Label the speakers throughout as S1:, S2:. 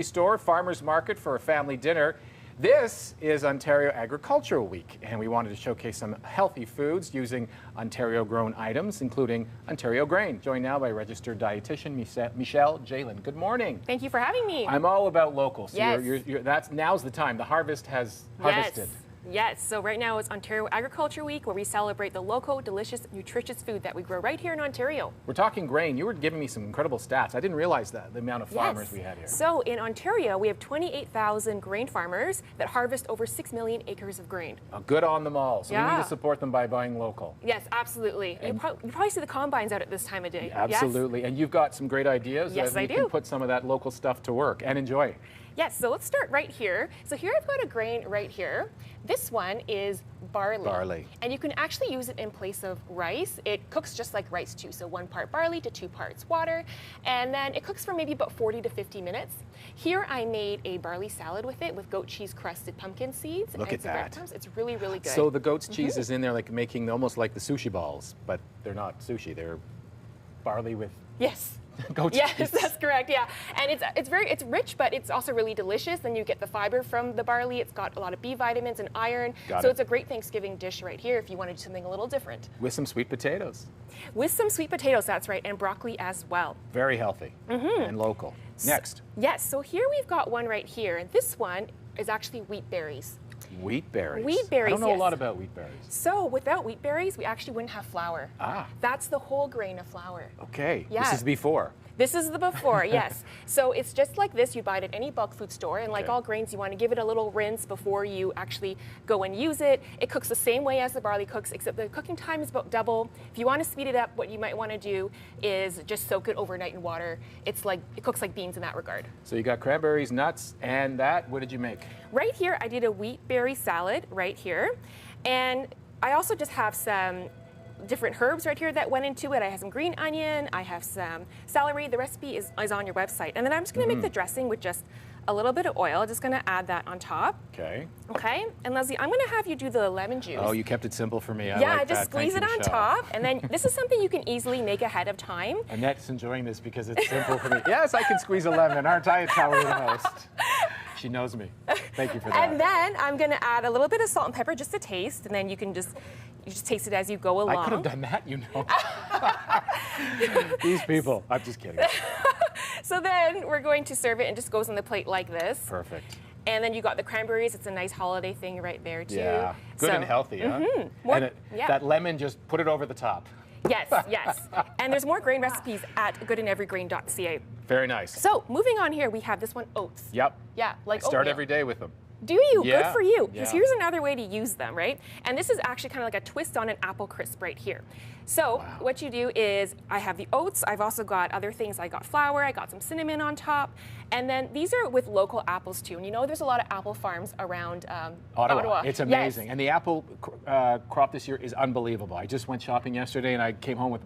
S1: Store, farmers market for a family dinner. This is Ontario Agricultural Week, and we wanted to showcase some healthy foods using Ontario-grown items, including Ontario grain. Joined now by registered dietitian Michelle Jaelin. Good morning.
S2: Thank you for having me.
S1: I'm all about local. So
S2: yes.
S1: Now's the time. The harvest has harvested.
S2: Yes, so right now it's Ontario Agriculture Week, where we celebrate the local, delicious, nutritious food that we grow right here in Ontario.
S1: We're talking grain. You were giving me some incredible stats. I didn't realize that, the amount of farmers we had here.
S2: So in Ontario, we have 28,000 grain farmers that harvest over 6 million acres of grain.
S1: Good on them all. So we need to support them by buying local.
S2: Yes, absolutely. You probably see the combines out at this time of day.
S1: Absolutely. Yes? And you've got some great ideas
S2: that
S1: we can put some of that local stuff to work and enjoy.
S2: Yes, so let's start right here. So here I've got a grain right here. This one is barley.
S1: Barley.
S2: And you can actually use it in place of rice. It cooks just like rice too. So 1 part barley to 2 parts water. And then it cooks for maybe about 40 to 50 minutes. Here I made a barley salad with it with goat cheese crusted pumpkin seeds.
S1: Look at that.
S2: It's really, really good.
S1: So the goat's cheese is in there like making almost like the sushi balls, but they're not sushi. They're barley with goat cheese.
S2: Yes, that's correct. Yeah, and it's rich, but it's also really delicious. Then you get the fiber from the barley. It's got a lot of B vitamins and iron. It's a great Thanksgiving dish right here if you wanted something a little different.
S1: With some sweet potatoes.
S2: With some sweet potatoes, that's right, and broccoli as well.
S1: Very healthy and local. Next.
S2: Yes. So here we've got one right here, and this one is actually wheat berries.
S1: Wheat berries.
S2: Wheat berries.
S1: I don't know a lot about wheat berries.
S2: So without wheat berries, we actually wouldn't have flour. That's the whole grain of flour.
S1: Okay. Yeah. This is before.
S2: This is the before, yes. So it's just like this. You buy it at any bulk food store, and like all grains, you want to give it a little rinse before you actually go and use it. It cooks the same way as the barley cooks, except the cooking time is about double. If you want to speed it up, what you might want to do is just soak it overnight in water. It cooks like beans in that regard.
S1: So you got cranberries, nuts, and that. What did you make?
S2: Right here, I did a wheat berry salad right here, and I also just have some different herbs right here that went into it. I have some green onion, I have some celery. The recipe is on your website. And then I'm just gonna make the dressing with just a little bit of oil. Just gonna add that on top.
S1: Okay.
S2: Okay, and Leslie, I'm gonna have you do the lemon juice.
S1: Oh, you kept it simple for me.
S2: I just squeeze it on top, and then this is something you can easily make ahead of time.
S1: Annette's enjoying this because it's simple for me. Yes, I can squeeze a lemon, aren't I? It's how we're the most. She knows me. Thank you for that.
S2: And then I'm gonna add a little bit of salt and pepper, just a taste, and then you just taste it as you go along.
S1: I could have done that, you know. These people. I'm just kidding.
S2: So then we're going to serve it, and just goes on the plate like this.
S1: Perfect.
S2: And then you got the cranberries. It's a nice holiday thing right there too.
S1: Yeah, good and healthy, huh? And that lemon, just put it over the top.
S2: Yes, yes. And there's more grain recipes at goodandeverygrain.ca.
S1: Very nice.
S2: So moving on here, we have this one, oats.
S1: Yep.
S2: Yeah, like
S1: I start every day with them.
S2: Do you?
S1: Yeah.
S2: Good for you. Because here's another way to use them, right? And this is actually kind of like a twist on an apple crisp right here. So what you do is, I have the oats. I've also got other things. I got flour. I got some cinnamon on top. And then these are with local apples too. And you know there's a lot of apple farms around Ottawa.
S1: It's amazing. And the apple crop this year is unbelievable. I just went shopping yesterday and I came home with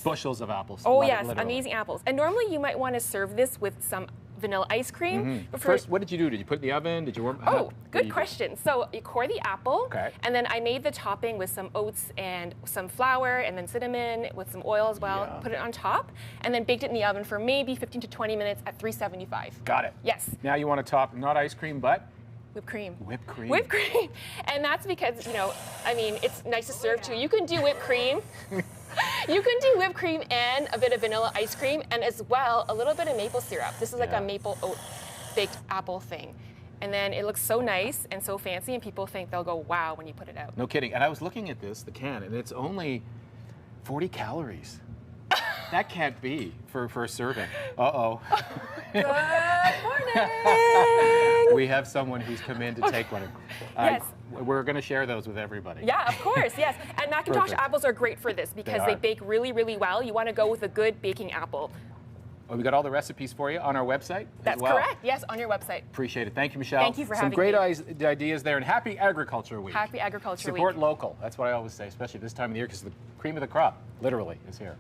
S1: bushels of apples.
S2: Oh yes, amazing apples. And normally you might want to serve this with some vanilla ice cream.
S1: But first, what did you do? Did you put it in the oven? Did you warm?
S2: Oh, good question. So you core the apple, and then I made the topping with some oats and some flour, and then cinnamon with some oil as well. Put it on top, and then baked it in the oven for maybe 15 to 20 minutes at 375.
S1: Got it.
S2: Yes.
S1: Now you want to top not ice cream, but
S2: whipped cream.
S1: Whipped cream.
S2: Whipped cream. And that's because, I mean, it's nice to serve too. You can do whipped cream. You can do whipped cream and a bit of vanilla ice cream, and as well a little bit of maple syrup. This is like a maple oat baked apple thing. And then it looks so nice and so fancy, and people think they'll go, wow, when you put it out.
S1: No kidding. And I was looking at the can, and it's only 40 calories. That can't be for a serving. Uh-oh.
S2: Good morning.
S1: We have someone who's come in to take one.
S2: Yes.
S1: We're going to share those with everybody.
S2: Yeah, of course, yes. And Macintosh apples are great for this because they bake really, really well. You want to go with a good baking apple.
S1: Oh, we got all the recipes for you on our website
S2: That's correct, yes, on your website.
S1: Appreciate it. Thank you, Michelle.
S2: Thank you for having me.
S1: Some great ideas there, and happy Agriculture Week.
S2: Happy Agriculture Week.
S1: Support local. That's what I always say, especially this time of the year, because the cream of the crop, literally, is here.